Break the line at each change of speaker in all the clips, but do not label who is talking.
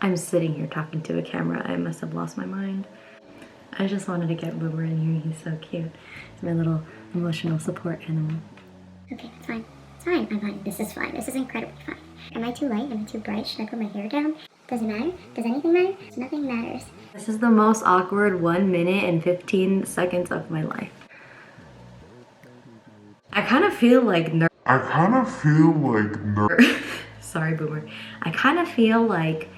I'm sitting here talking to a camera. I must have lost my mind. I just wanted to get Boomer in here. He's so cute. He's my little emotional support animal.
Okay, that's fine. It's fine. I'm fine. This is fine. This is incredibly fine. Am I too light? Am I too bright? Should I put my hair down? Does it matter? Does anything matter? Nothing matters.
This is the most awkward 1 minute and 15 seconds of my life. I kind of feel like sorry, Boomer. I kind of feel like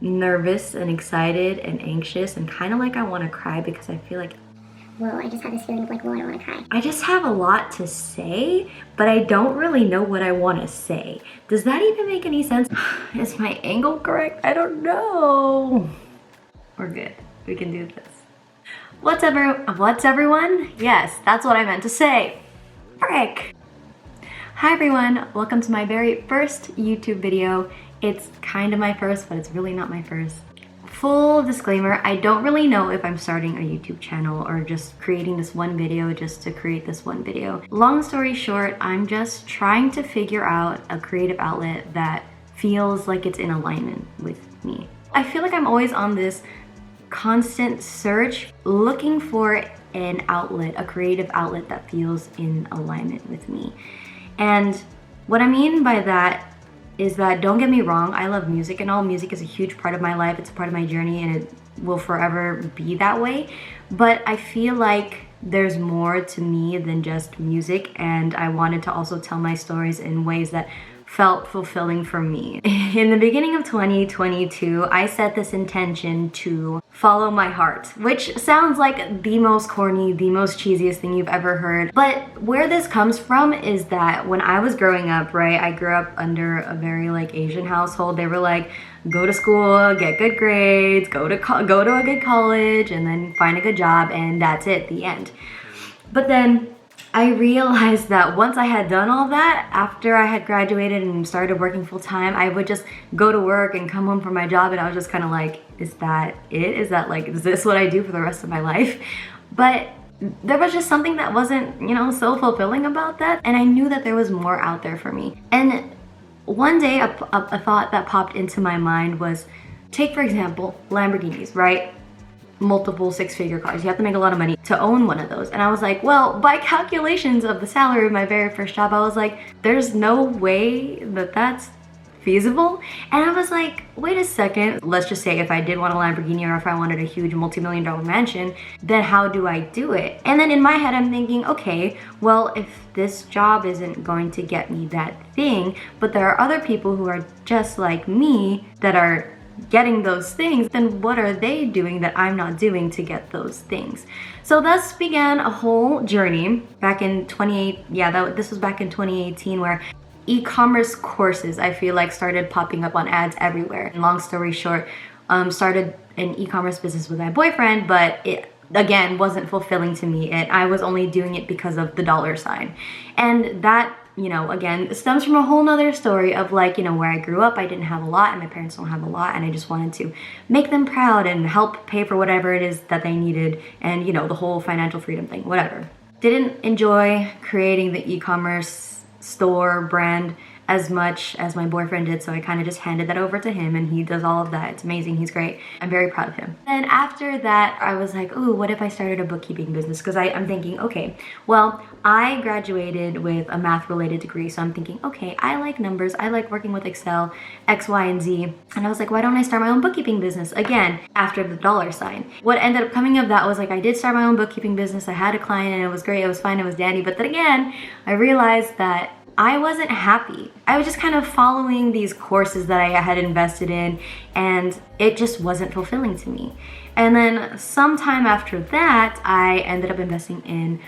nervous and excited and anxious and kind of like I want to cry because I feel like,
Whoa, I just have this feeling of like, whoa, I want to cry.
I just have a lot to say, but I don't really know what I want to say. Does that even make any sense? Is my angle correct? I don't know. We're good. We can do this. What's everyone? Yes, that's what I meant to say. Frick. Hi everyone, welcome to my very first YouTube video. It's kind of my first, but it's really not my first. Full disclaimer, I don't really know if I'm starting a YouTube channel or just creating this one video just to create this one video. Long story short, I'm just trying to figure out a creative outlet that feels like it's in alignment with me. I feel like I'm always on this constant search looking for an outlet, a creative outlet that feels in alignment with me. And what I mean by that is that, don't get me wrong, I love music and all. Music is a huge part of my life. It's a part of my journey and it will forever be that way. But I feel like there's more to me than just music, and I wanted to also tell my stories in ways that felt fulfilling for me. In the beginning of 2022, I set this intention to follow my heart, which sounds like the most corny, the most cheesiest thing you've ever heard. But where this comes from is that when I was growing up, right, I grew up under a very like Asian household. They were like, go to school, get good grades, go to a good college, and then find a good job, and that's it, the end. But then I realized that once I had done all that, after I had graduated and started working full time, I would just go to work and come home from my job, and I was just kind of like, is that it? Is this what I do for the rest of my life? But there was just something that wasn't, so fulfilling about that, and I knew that there was more out there for me. And one day, a thought that popped into my mind was, take for example, Lamborghinis, right? Multiple six-figure cars. You have to make a lot of money to own one of those. And I was like, well, by calculations of the salary of my very first job, I was like, there's no way that that's feasible. And I was like, wait a second, let's just say if I did want a Lamborghini or if I wanted a huge multi-million-dollar mansion, then how do I do it? And then in my head, I'm thinking, okay, well, if this job isn't going to get me that thing, but there are other people who are just like me that are getting those things, then what are they doing that I'm not doing to get those things? So thus began a whole journey back in this was back in 2018, where e-commerce courses, I feel like, started popping up on ads everywhere. And long story short, started an e-commerce business with my boyfriend, but it again wasn't fulfilling to me. I was only doing it because of the dollar sign. And that, again, stems from a whole nother story of like, where I grew up, I didn't have a lot and my parents don't have a lot, and I just wanted to make them proud and help pay for whatever it is that they needed, and the whole financial freedom thing, whatever. Didn't enjoy creating the e-commerce store brand as much as my boyfriend did, so I kind of just handed that over to him, and he does all of that. It's amazing. He's great. I'm very proud of him. And after that, I was like, ooh, what if I started a bookkeeping business? Because I'm thinking, okay, well, I graduated with a math-related degree, so I'm thinking, okay, I like numbers. I like working with Excel, X, Y, and Z. And I was like, why don't I start my own bookkeeping business? Again, after the dollar sign. What ended up coming of that was like, I did start my own bookkeeping business. I had a client, and it was great. It was fine. It was dandy. But then again, I realized that I wasn't happy. I was just kind of following these courses that I had invested in, and it just wasn't fulfilling to me. And then sometime after that, I ended up investing in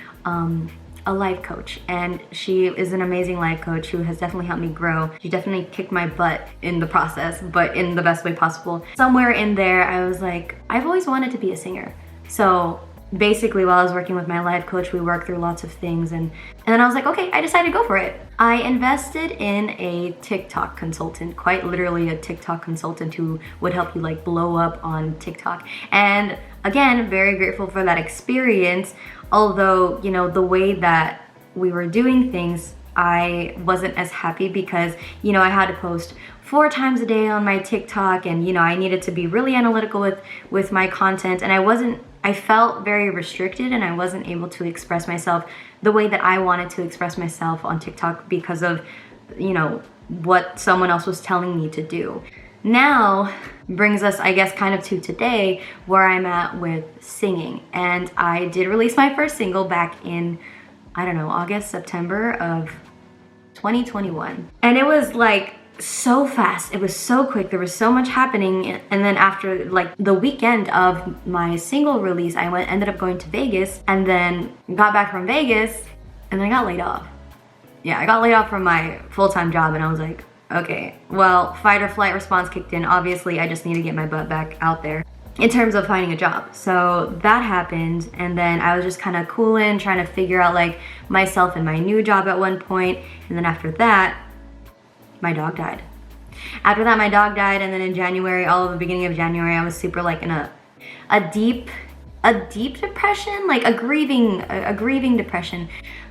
a life coach, and she is an amazing life coach who has definitely helped me grow. She definitely kicked my butt in the process, but in the best way possible. Somewhere in there, I was like, I've always wanted to be a singer. So basically, while I was working with my life coach, we worked through lots of things, and then I was like, okay, I decided to go for it. I invested in a TikTok consultant, quite literally a TikTok consultant who would help you like blow up on TikTok. And again, very grateful for that experience, although, the way that we were doing things, I wasn't as happy because, I had to post 4 times a day on my TikTok, and you know, I needed to be really analytical with my content, and I felt very restricted, and I wasn't able to express myself the way that I wanted to express myself on TikTok because of, you know, what someone else was telling me to do. Now brings us, I guess, kind of to today, where I'm at with singing. And I did release my first single back in, I don't know, August, September of 2021. And it was like so fast, it was so quick, there was so much happening. And then after like the weekend of my single release, I ended up going to Vegas, and then got back from Vegas, and then I got laid off. Yeah, I got laid off from my full-time job, and I was like, okay, well, fight or flight response kicked in. Obviously, I just need to get my butt back out there in terms of finding a job. So that happened, and then I was just kind of cooling, trying to figure out like myself and my new job at one point. And then after that, my dog died. After that, my dog died, and then in January, all of the beginning of January, I was super like in a deep depression, like a grieving depression.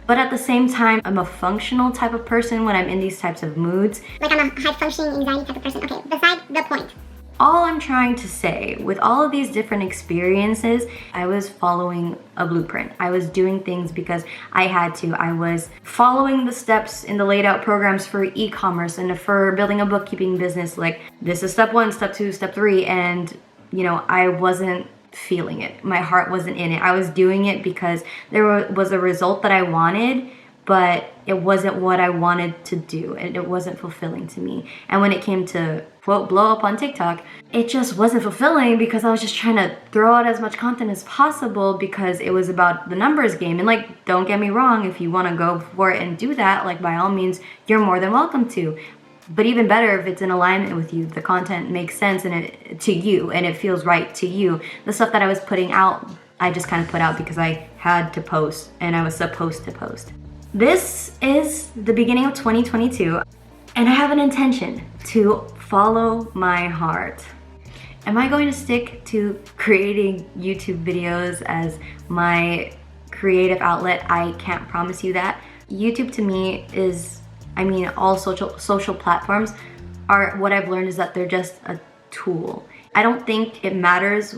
But at the same time, I'm a functional type of person when I'm in these types of moods.
Like I'm a high-functioning anxiety type of person. Okay, beside the point.
All I'm trying to say, with all of these different experiences, I was following a blueprint. I was doing things because I had to. I was following the steps in the laid out programs for e-commerce and for building a bookkeeping business. Like, this is step 1, step 2, step 3, and you know, I wasn't feeling it. My heart wasn't in it. I was doing it because there was a result that I wanted, but it wasn't what I wanted to do, and it wasn't fulfilling to me. And when it came to, quote, blow up on TikTok, it just wasn't fulfilling because I was just trying to throw out as much content as possible because it was about the numbers game. And like, don't get me wrong, if you want to go for it and do that, like, by all means, you're more than welcome to. But even better, if it's in alignment with you, the content makes sense to you, and it feels right to you. The stuff that I was putting out, I just kind of put out because I had to post, and I was supposed to post. This is the beginning of 2022, and I have an intention to follow my heart. Am I going to stick to creating YouTube videos as my creative outlet? I can't promise you that. YouTube to me is, I mean, all social platforms are, what I've learned is that they're just a tool. I don't think it matters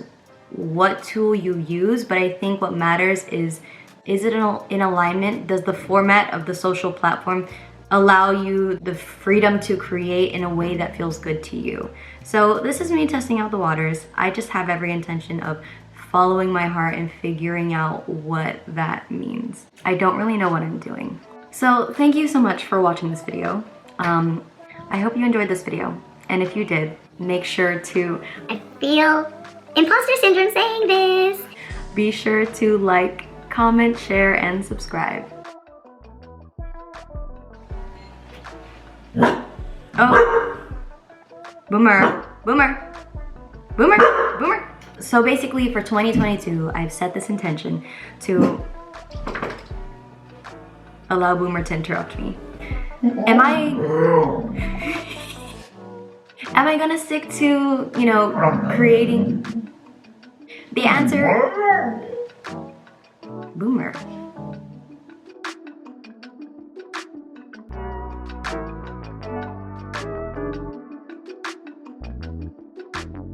what tool you use, but I think what matters is it in alignment? Does the format of the social platform allow you the freedom to create in a way that feels good to you? So this is me testing out the waters. I just have every intention of following my heart and figuring out what that means. I don't really know what I'm doing. So thank you so much for watching this video. I hope you enjoyed this video. And if you did, make sure to...
I feel imposter syndrome saying this.
Be sure to like, comment, share, and subscribe. Oh. Boomer. Boomer. Boomer. Boomer. So basically for 2022, I've set this intention to allow Boomer to interrupt me. Am I gonna stick to, you know, creating? The answer, Boomer.